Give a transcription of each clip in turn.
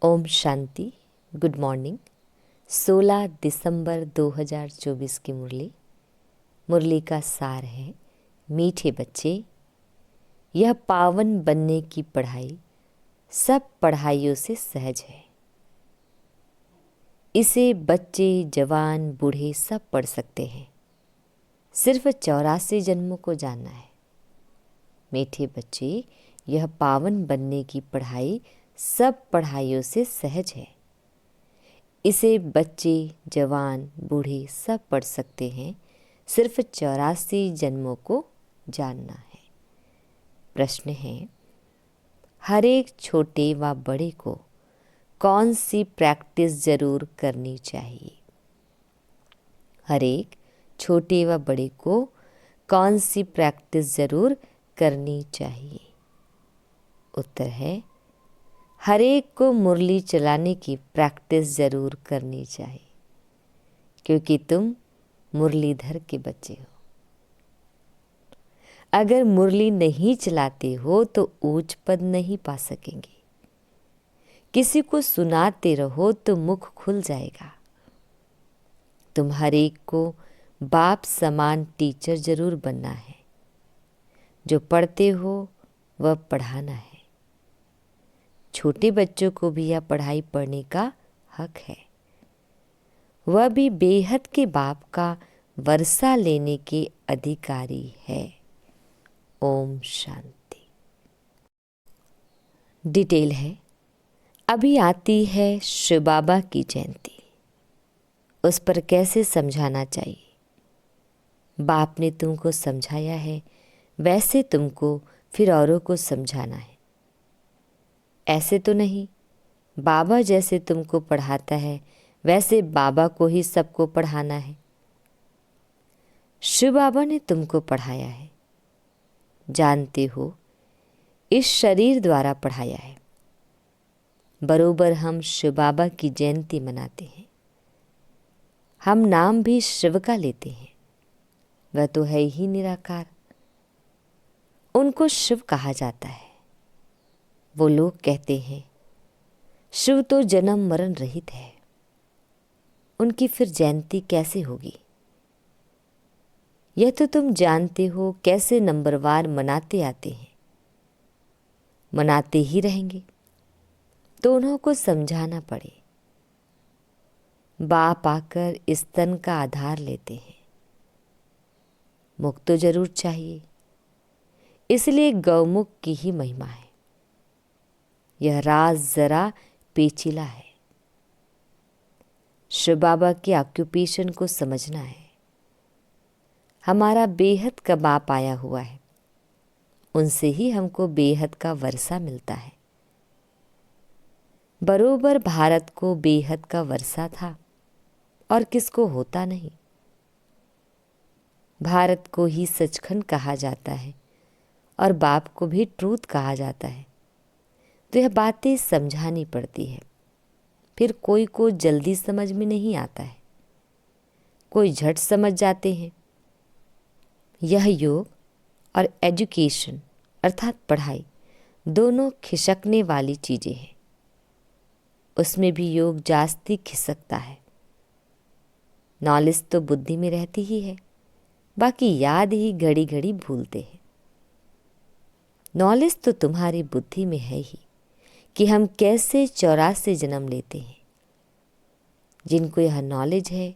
Om Shanti. Good morning. 16 दिसंबर 2024 की मुरली का सार है, मीठे बच्चे, यह पावन बनने की पढ़ाई सब पढ़ाइयों से सहज है। इसे बच्चे, जवान, बूढ़े सब पढ़ सकते हैं। सिर्फ 84 जन्मों को जानना है। मीठे बच्चे, यह पावन बनने की पढ़ाई सब पढ़ाइयों से सहज है। इसे बच्चे, जवान, बूढ़े सब पढ़ सकते हैं। सिर्फ 84 जन्मों को जानना है। प्रश्न है, हर एक छोटे व बड़े को कौन सी प्रैक्टिस जरूर करनी चाहिए? हर एक छोटे व बड़े को कौन सी प्रैक्टिस जरूर करनी चाहिए? उत्तर है, हर एक को मुरली चलाने की प्रैक्टिस जरूर करनी चाहिए, क्योंकि तुम मुरलीधर के बच्चे हो। अगर मुरली नहीं चलाते हो तो ऊंच पद नहीं पा सकेंगे। किसी को सुनाते रहो तो मुख खुल जाएगा। तुम हर एक को बाप समान टीचर जरूर बनना है। जो पढ़ते हो वह पढ़ाना है। छोटे बच्चों को भी यह पढ़ाई पढ़ने का हक है। वह भी बेहद के बाप का वर्षा लेने के अधिकारी है। ओम शांति। डिटेल है, अभी आती है शिव बाबा की जयंती। उस पर कैसे समझाना चाहिए? बाप ने तुमको समझाया है, वैसे तुमको फिर औरों को समझाना है। ऐसे तो नहीं, बाबा जैसे तुमको पढ़ाता है वैसे बाबा को ही सबको पढ़ाना है। शिव बाबा ने तुमको पढ़ाया है, जानते हो, इस शरीर द्वारा पढ़ाया है। बरोबर हम शिव बाबा की जयंती मनाते हैं। हम नाम भी शिव का लेते हैं। वह तो है ही निराकार, उनको शिव कहा जाता है। वो लोग कहते हैं शिव तो जन्म मरण रहित है, उनकी फिर जयंती कैसे होगी? यह तो तुम जानते हो कैसे नंबरवार मनाते आते हैं, मनाते ही रहेंगे। तो उन्हों को समझाना पड़े। बाप आकर इस तन का आधार लेते हैं। मुख तो जरूर चाहिए, इसलिए गौमुख की ही महिमा है। यह राज जरा पेचीला है। शिव बाबा के ऑक्यूपेशन को समझना है। हमारा बेहद का बाप आया हुआ है, उनसे ही हमको बेहद का वर्षा मिलता है। बरोबर भारत को बेहद का वर्षा था और किसको होता नहीं। भारत को ही सचखंड कहा जाता है और बाप को भी ट्रूथ कहा जाता है। तो यह बातें समझानी पड़ती है। फिर कोई को जल्दी समझ में नहीं आता है, कोई झट समझ जाते हैं। यह योग और एजुकेशन अर्थात पढ़ाई दोनों खिसकने वाली चीज़ें हैं। उसमें भी योग जास्ती खिसकता है। नॉलेज तो बुद्धि में रहती ही है, बाकी याद ही घड़ी घड़ी भूलते हैं। नॉलेज तो तुम्हारी बुद्धि में है ही कि हम कैसे 84 जन्म लेते हैं। जिनको यह नॉलेज है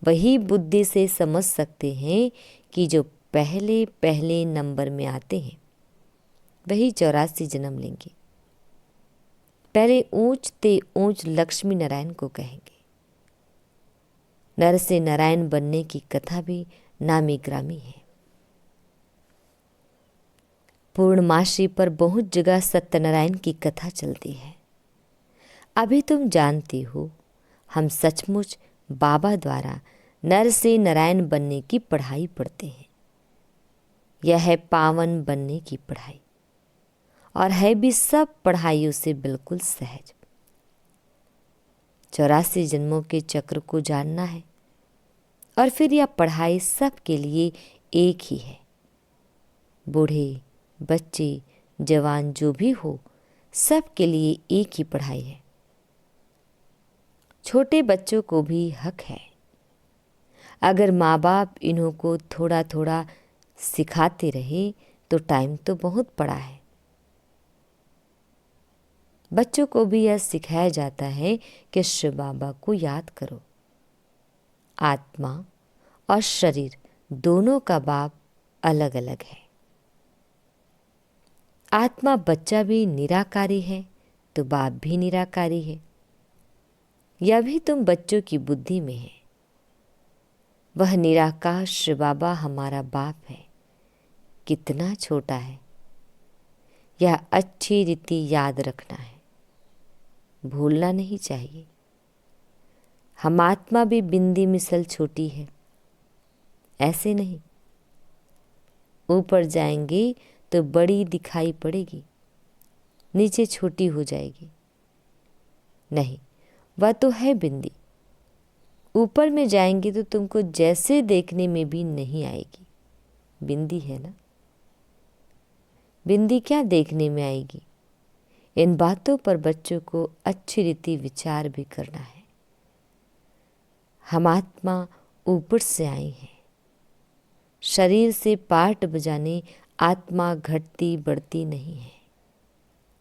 वही बुद्धि से समझ सकते हैं कि जो पहले पहले नंबर में आते हैं वही 84 जन्म लेंगे। पहले ऊंच ते ऊंच लक्ष्मी नारायण को कहेंगे। नर से नारायण बनने की कथा भी नामी ग्रामी है। पूर्णमासी पर बहुत जगह सत्यनारायण की कथा चलती है। अभी तुम जानती हो, हम सचमुच बाबा द्वारा नर से नारायण बनने की पढ़ाई पढ़ते हैं। यह है पावन बनने की पढ़ाई और है भी सब पढ़ाइयों से बिल्कुल सहज। 84 जन्मों के चक्र को जानना है और फिर यह पढ़ाई सब के लिए एक ही है। बूढ़े, बच्चे, जवान जो भी हो, सब के लिए एक ही पढ़ाई है। छोटे बच्चों को भी हक है। अगर माँ बाप इन्हों को थोड़ा थोड़ा सिखाते रहे तो टाइम तो बहुत पड़ा है। बच्चों को भी यह सिखाया जाता है कि शिव बाबा को याद करो। आत्मा और शरीर दोनों का बाप अलग अलग है। आत्मा बच्चा भी निराकारी है तो बाप भी निराकारी है। यह भी तुम बच्चों की बुद्धि में है। वह निराकार शिव बाबा हमारा बाप है। कितना छोटा है, यह अच्छी रीति याद रखना है, भूलना नहीं चाहिए। हम आत्मा भी बिंदी मिसल छोटी है, ऐसे नहीं। ऊपर जाएंगे तो बड़ी दिखाई पड़ेगी, नीचे छोटी हो जाएगी। नहीं, वह तो है बिंदी। ऊपर में जाएंगे तो तुमको जैसे देखने में भी नहीं आएगी। बिंदी है ना, बिंदी क्या देखने में आएगी। इन बातों पर बच्चों को अच्छी रीति विचार भी करना है। हम आत्मा ऊपर से आई हैं। शरीर से पार्ट बजाने आत्मा घटती बढ़ती नहीं है।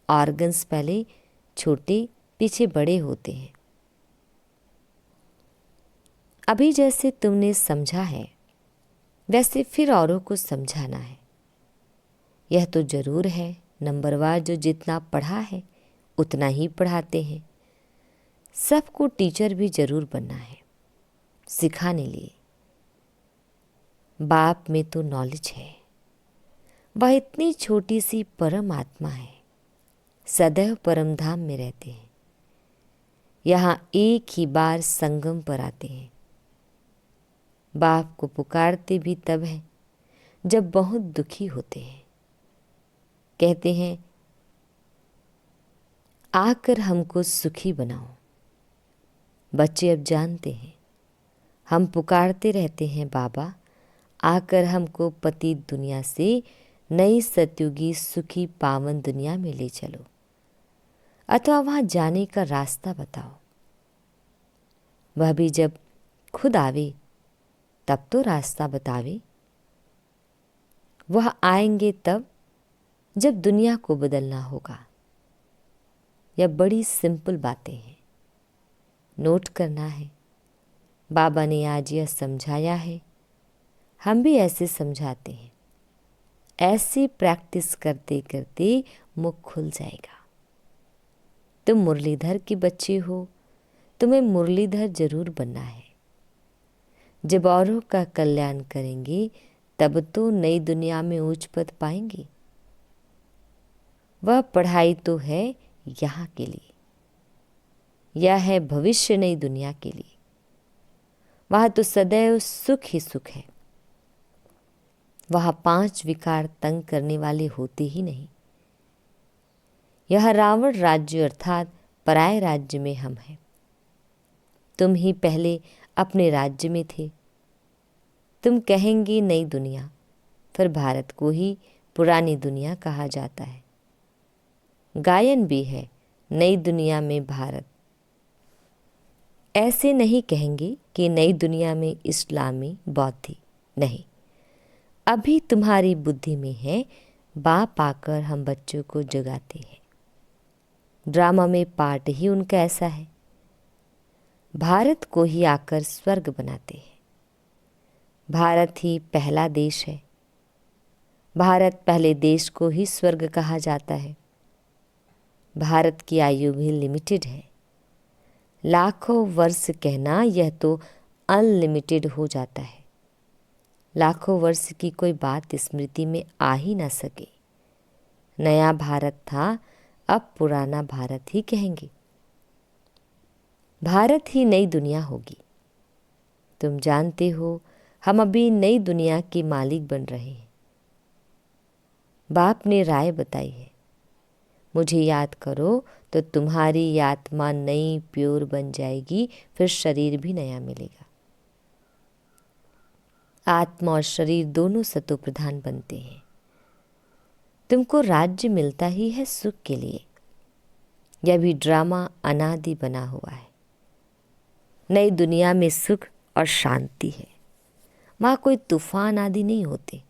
ऑर्गन्स पहले छोटे पीछे बड़े होते हैं। अभी जैसे तुमने समझा है वैसे फिर औरों को समझाना है। यह तो जरूर है, नंबरवार जो जितना पढ़ा है उतना ही पढ़ाते हैं। सबको टीचर भी जरूर बनना है, सिखाने लिए। बाप में तो नॉलेज है। वह इतनी छोटी सी परम आत्मा है, सदैव परम धाम में रहते हैं। यहाँ एक ही बार संगम पर आते हैं। बाप को पुकारते भी तब है जब बहुत दुखी होते हैं। कहते हैं, आकर हमको सुखी बनाओ। बच्चे अब जानते हैं, हम पुकारते रहते हैं, बाबा आकर हमको पतित दुनिया से नई सतयुगी सुखी पावन दुनिया में ले चलो, अथवा वहाँ जाने का रास्ता बताओ। वह भी जब खुद आवे तब तो रास्ता बतावे। वह आएंगे तब जब दुनिया को बदलना होगा। यह बड़ी सिंपल बातें हैं, नोट करना है। बाबा ने आज यह समझाया है, हम भी ऐसे समझाते हैं। ऐसी प्रैक्टिस करते करते मुख खुल जाएगा। तुम मुरलीधर की बच्ची हो, तुम्हें मुरलीधर जरूर बनना है। जब औरों का कल्याण करेंगे तब तो नई दुनिया में उच्च पद पाएंगे। वह पढ़ाई तो है यहाँ के लिए, यह है भविष्य नई दुनिया के लिए। वहाँ तो सदैव सुख ही सुख है। वहाँ 5 विकार तंग करने वाले होते ही नहीं। यह रावण राज्य अर्थात पराये राज्य में हम हैं। तुम ही पहले अपने राज्य में थे। तुम कहेंगे नई दुनिया, फिर भारत को ही पुरानी दुनिया कहा जाता है। गायन भी है, नई दुनिया में भारत। ऐसे नहीं कहेंगे कि नई दुनिया में इस्लामी बौद्धी, नहीं। अभी तुम्हारी बुद्धि में है, बाप आकर हम बच्चों को जगाते हैं। ड्रामा में पार्ट ही उनका ऐसा है। भारत को ही आकर स्वर्ग बनाते हैं। भारत ही पहला देश है। भारत पहले देश को ही स्वर्ग कहा जाता है। भारत की आयु भी लिमिटेड है। लाखों वर्ष कहना यह तो अनलिमिटेड हो जाता है। लाखों वर्ष की कोई बात स्मृति में आ ही ना सके। नया भारत था, अब पुराना भारत ही कहेंगे। भारत ही नई दुनिया होगी। तुम जानते हो, हम अभी नई दुनिया के मालिक बन रहे हैं। बाप ने राय बताई है, मुझे याद करो तो तुम्हारी आत्मा नई प्योर बन जाएगी, फिर शरीर भी नया मिलेगा। आत्मा और शरीर दोनों सतो प्रधान बनते हैं। तुमको राज्य मिलता ही है सुख के लिए। यह भी ड्रामा अनादि बना हुआ है। नई दुनिया में सुख और शांति है। वहाँ कोई तूफान आदि नहीं होते।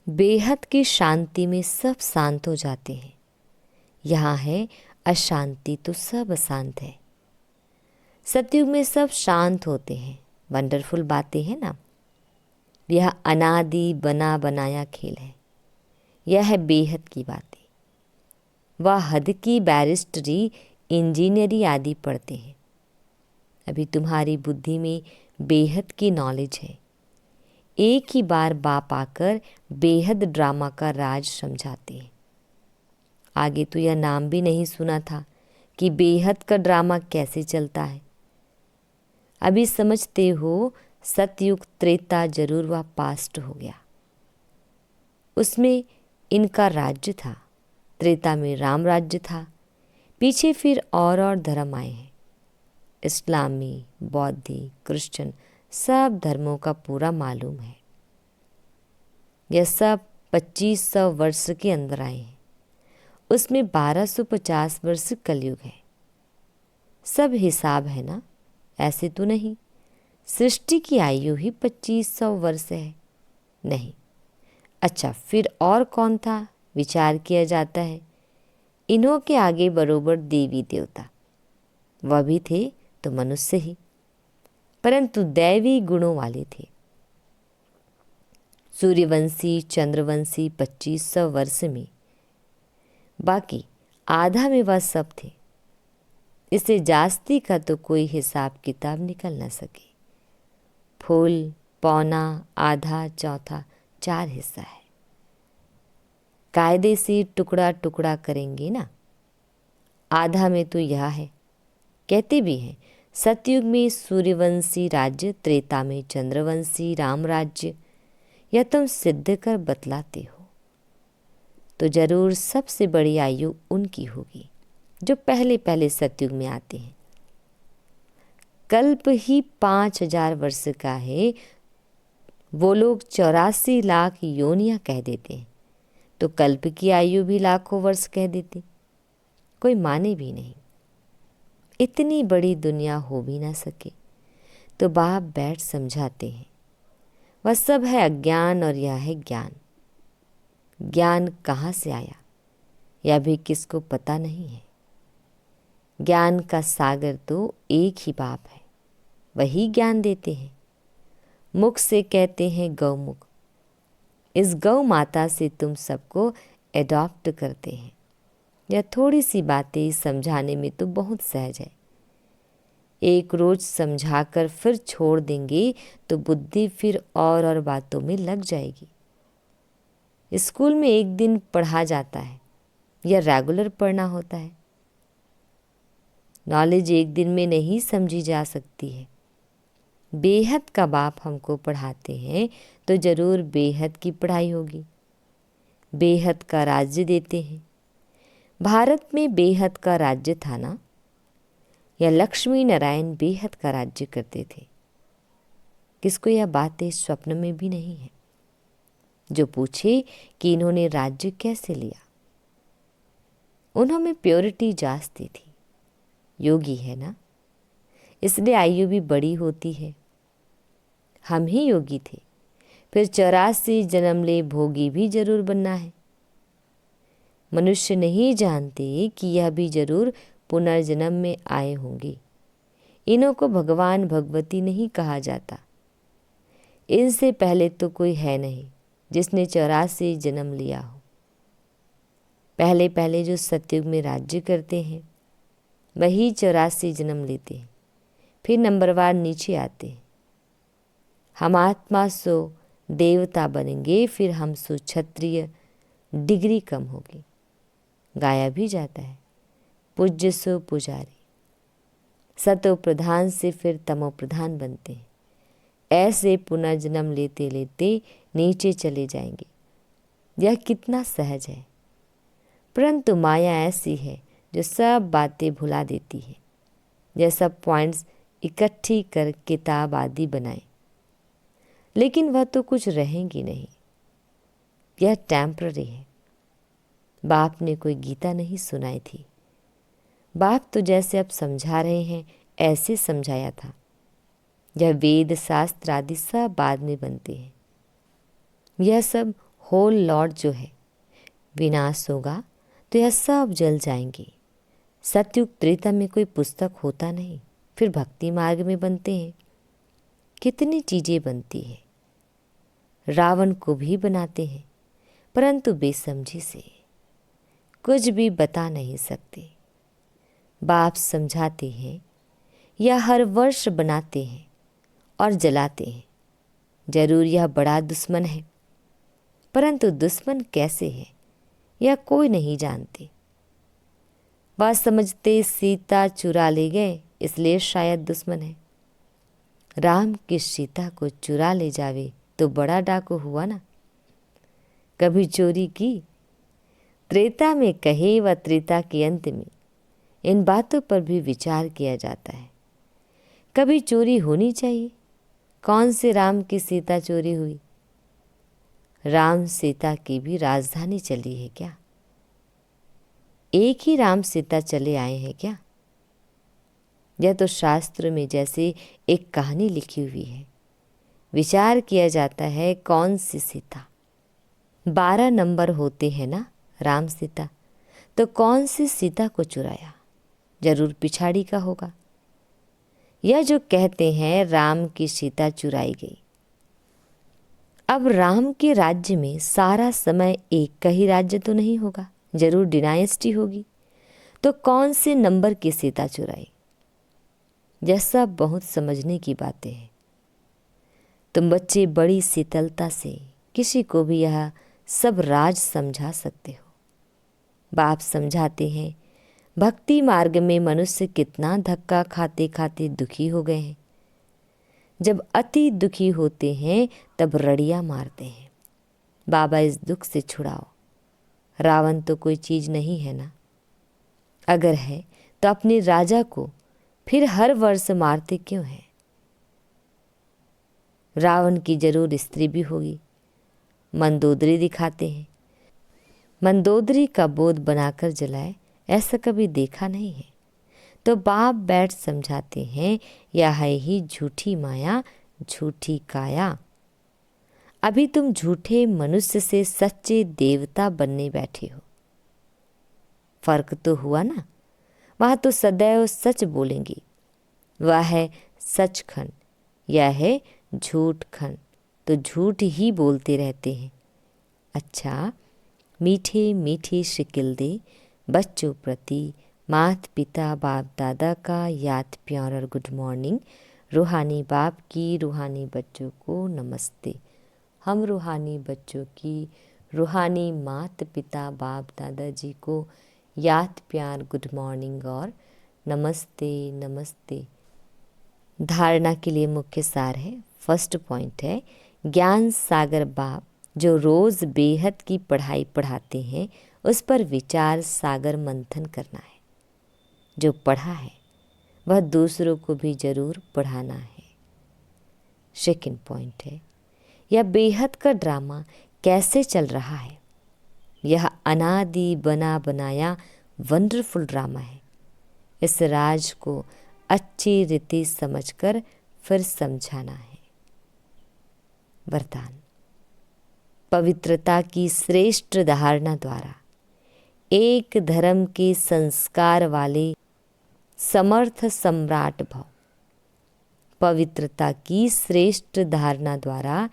बेहद की शांति में सब शांत हो जाते हैं। यहाँ है अशांति तो सब अशांत है। सतयुग में सब शांत होते हैं। वंडरफुल बातें हैं ना। यह अनादि बना बनाया खेल है। यह है बेहद की बातें। वह हद की बैरिस्टरी, इंजीनियरी आदि पढ़ते हैं। अभी तुम्हारी बुद्धि में बेहद की नॉलेज है। एक ही बार बाप आकर बेहद ड्रामा का राज समझाते हैं। आगे तो यह नाम भी नहीं सुना था कि बेहद का ड्रामा कैसे चलता है। अभी समझते हो। सतयुग त्रेता जरूर वह पास्ट हो गया। उसमें इनका राज्य था। त्रेता में राम राज्य था। पीछे फिर और धर्म आए हैं। इस्लामी, बौद्धी, क्रिश्चियन सब धर्मों का पूरा मालूम है। यह सब 2500 वर्ष के अंदर आए हैं। उसमें 1250 वर्ष कलयुग है। सब हिसाब है ना, ऐसे तो नहीं सृष्टि की आयु ही 2500 वर्ष है। नहीं। अच्छा, फिर और कौन था? विचार किया जाता है। इन्हों के आगे बरोबर देवी देवता, वह भी थे तो मनुष्य ही, परंतु दैवी गुणों वाले थे। सूर्यवंशी, चंद्रवंशी 2500 वर्ष में, बाकी आधा में वह सब थे। इससे जास्ती का तो कोई हिसाब किताब निकल न सके। फुल, पौना, आधा, चौथा 4 हिस्सा है। कायदे से टुकड़ा टुकड़ा करेंगे ना। आधा में तो यह है। कहते भी हैं सतयुग में सूर्यवंशी राज्य, त्रेता में चंद्रवंशी राम राज्य। यह तुम सिद्ध कर बतलाते हो तो जरूर सबसे बड़ी आयु उनकी होगी जो पहले पहले सतयुग में आते हैं। कल्प ही 5000 वर्ष का है। वो लोग 84 लाख योनियां कह देते हैं, तो कल्प की आयु भी लाखों वर्ष कह देते। कोई माने भी नहीं। इतनी बड़ी दुनिया हो भी ना सके तो बाप बैठ समझाते हैं। वह सब है अज्ञान और यह है ज्ञान। ज्ञान कहाँ से आया यह भी किसको पता नहीं है। ज्ञान का सागर तो एक ही बाप है, वही ज्ञान देते हैं। मुख से कहते हैं गौमुख। इस गौ माता से तुम सबको एडॉप्ट करते हैं। यह थोड़ी सी बातें समझाने में तो बहुत सहज है। एक रोज समझाकर फिर छोड़ देंगे तो बुद्धि फिर और बातों में लग जाएगी। स्कूल में एक दिन पढ़ा जाता है या रेगुलर पढ़ना होता है। नॉलेज एक दिन में नहीं समझी जा सकती है। बेहद का बाप हमको पढ़ाते हैं तो जरूर बेहद की पढ़ाई होगी। बेहद का राज्य देते हैं। भारत में बेहद का राज्य था ना, या लक्ष्मी नारायण बेहद का राज्य करते थे। किसको यह बातें स्वप्न में भी नहीं है जो पूछे कि इन्होंने राज्य कैसे लिया। उन्होंने प्योरिटी जास्ती थी। योगी है ना, इसलिए आयु भी बड़ी होती है। हम ही योगी थे, फिर 84 जन्म ले भोगी भी जरूर बनना है। मनुष्य नहीं जानते कि यह भी जरूर पुनर्जन्म में आए होंगे। इन्हों को भगवान भगवती नहीं कहा जाता। इनसे पहले तो कोई है नहीं जिसने 84 जन्म लिया हो। पहले पहले जो सतयुग में राज्य करते हैं वही 84 जन्म लेते हैं, फिर नंबरवार नीचे आते हैं। हम आत्मा सो देवता बनेंगे, फिर हम सो क्षत्रिय, डिग्री कम होगी। गाया भी जाता है पूज्य सो पुजारी। सतो प्रधान से फिर तमो प्रधान बनते हैं। ऐसे पुनर्जन्म लेते लेते नीचे चले जाएंगे। यह कितना सहज है, परंतु माया ऐसी है जो सब बातें भुला देती है। यह सब पॉइंट्स इकट्ठी कर किताब आदि बनाए, लेकिन वह तो कुछ रहेंगी नहीं। यह टेम्पररी है। बाप ने कोई गीता नहीं सुनाई थी। बाप तो जैसे अब समझा रहे हैं ऐसे समझाया था। यह वेद शास्त्र आदि सब बाद में बनते हैं। यह सब होल लॉर्ड जो है, विनाश होगा तो यह सब जल जाएंगे। सतयुग त्रेता में कोई पुस्तक होता नहीं, फिर भक्ति मार्ग में बनते हैं। कितनी चीजें बनती हैं। रावण को भी बनाते हैं, परंतु बेसमझी से कुछ भी बता नहीं सकते। बाप समझाते हैं या हर वर्ष बनाते हैं और जलाते हैं। जरूर यह बड़ा दुश्मन है, परंतु दुश्मन कैसे है यह कोई नहीं जानते। वह समझते सीता चुरा ले गए इसलिए शायद दुश्मन है। राम की सीता को चुरा ले जावे तो बड़ा डाकू हुआ ना। कभी चोरी की? त्रेता में कहे व त्रेता के अंत में इन बातों पर भी विचार किया जाता है। कभी चोरी होनी चाहिए। कौन से राम की सीता चोरी हुई? राम सीता की भी राजधानी चली है क्या? एक ही राम सीता चले आए हैं क्या? यह तो शास्त्र में जैसे एक कहानी लिखी हुई है। विचार किया जाता है कौन सी सीता। 12 नंबर होते हैं ना राम सीता, तो कौन सी सीता को चुराया? जरूर पिछाड़ी का होगा। यह जो कहते हैं राम की सीता चुराई गई। अब राम के राज्य में सारा समय एक का ही राज्य तो नहीं होगा, जरूर डिनाइस्टी होगी। तो कौन से नंबर की सीता चुराई? यह सब बहुत समझने की बातें हैं। तुम बच्चे बड़ी शीतलता से किसी को भी यह सब राज समझा सकते हो। बाप समझाते हैं भक्ति मार्ग में मनुष्य कितना धक्का खाते खाते दुखी हो गए हैं। जब अति दुखी होते हैं तब रड़ियाँ मारते हैं, बाबा इस दुख से छुड़ाओ। रावण तो कोई चीज़ नहीं है ना। अगर है तो अपने राजा को फिर हर वर्ष मारते क्यों हैं? रावण की जरूर स्त्री भी होगी। मंदोदरी दिखाते हैं। मंदोदरी का बोध बनाकर जलाए ऐसा कभी देखा नहीं है। तो बाप बैठ समझाते हैं यह है ही झूठी माया, झूठी काया। अभी तुम झूठे मनुष्य से सच्चे देवता बनने बैठे हो। फर्क तो हुआ ना। वह तो सदैव सच बोलेंगी। वह है सचखंड, यह है झूठ खंड, तो झूठ ही बोलते रहते हैं। अच्छा, मीठे मीठे शिकिल दे बच्चों प्रति मात पिता बाप दादा का याद प्यार और गुड मॉर्निंग। रूहानी बाप की रूहानी बच्चों को नमस्ते। हम रूहानी बच्चों की रूहानी मात पिता बाप दादाजी को याद प्यार गुड मॉर्निंग और नमस्ते नमस्ते। धारणा के लिए मुख्य सार है। फर्स्ट पॉइंट है ज्ञान सागर बाप जो रोज़ बेहद की पढ़ाई पढ़ाते हैं उस पर विचार सागर मंथन करना है। जो पढ़ा है वह दूसरों को भी जरूर पढ़ाना है। सेकंड पॉइंट है यह बेहद का ड्रामा कैसे चल रहा है। यह अनादि बना बनाया वंडरफुल ड्रामा है। इस राज को अच्छी रीति समझकर फिर समझाना है। वरदान। पवित्रता की श्रेष्ठ धारणा द्वारा एक धर्म के संस्कार वाले समर्थ सम्राट भव। पवित्रता की श्रेष्ठ धारणा द्वारा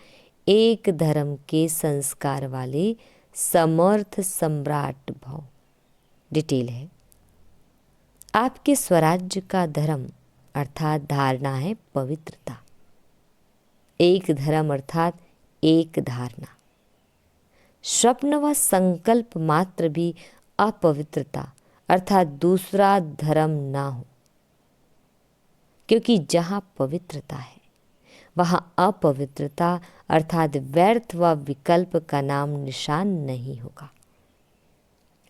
एक धर्म के संस्कार वाले समर्थ सम्राट भव। डिटेल है आपके स्वराज्य का धर्म अर्थात धारणा है पवित्रता। एक धर्म अर्थात एक धारणा। स्वप्न व संकल्प मात्र भी अपवित्रता अर्थात दूसरा धर्म ना हो, क्योंकि जहाँ पवित्रता है वहाँ अपवित्रता अर्थात व्यर्थ व विकल्प का नाम निशान नहीं होगा।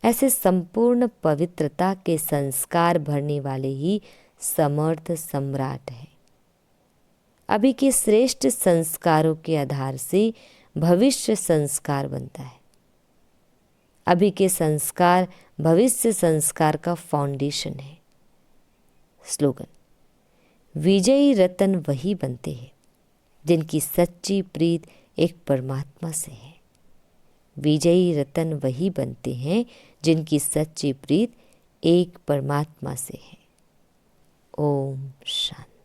ऐसे संपूर्ण पवित्रता के संस्कार भरने वाले ही समर्थ सम्राट है। अभी के श्रेष्ठ संस्कारों के आधार से भविष्य संस्कार बनता है। अभी के संस्कार भविष्य संस्कार का फाउंडेशन है। स्लोगन: विजयी रतन वही बनते हैं जिनकी सच्ची प्रीत एक परमात्मा से है। विजयी रतन वही बनते हैं जिनकी सच्ची प्रीत एक परमात्मा से है। ओम शांति।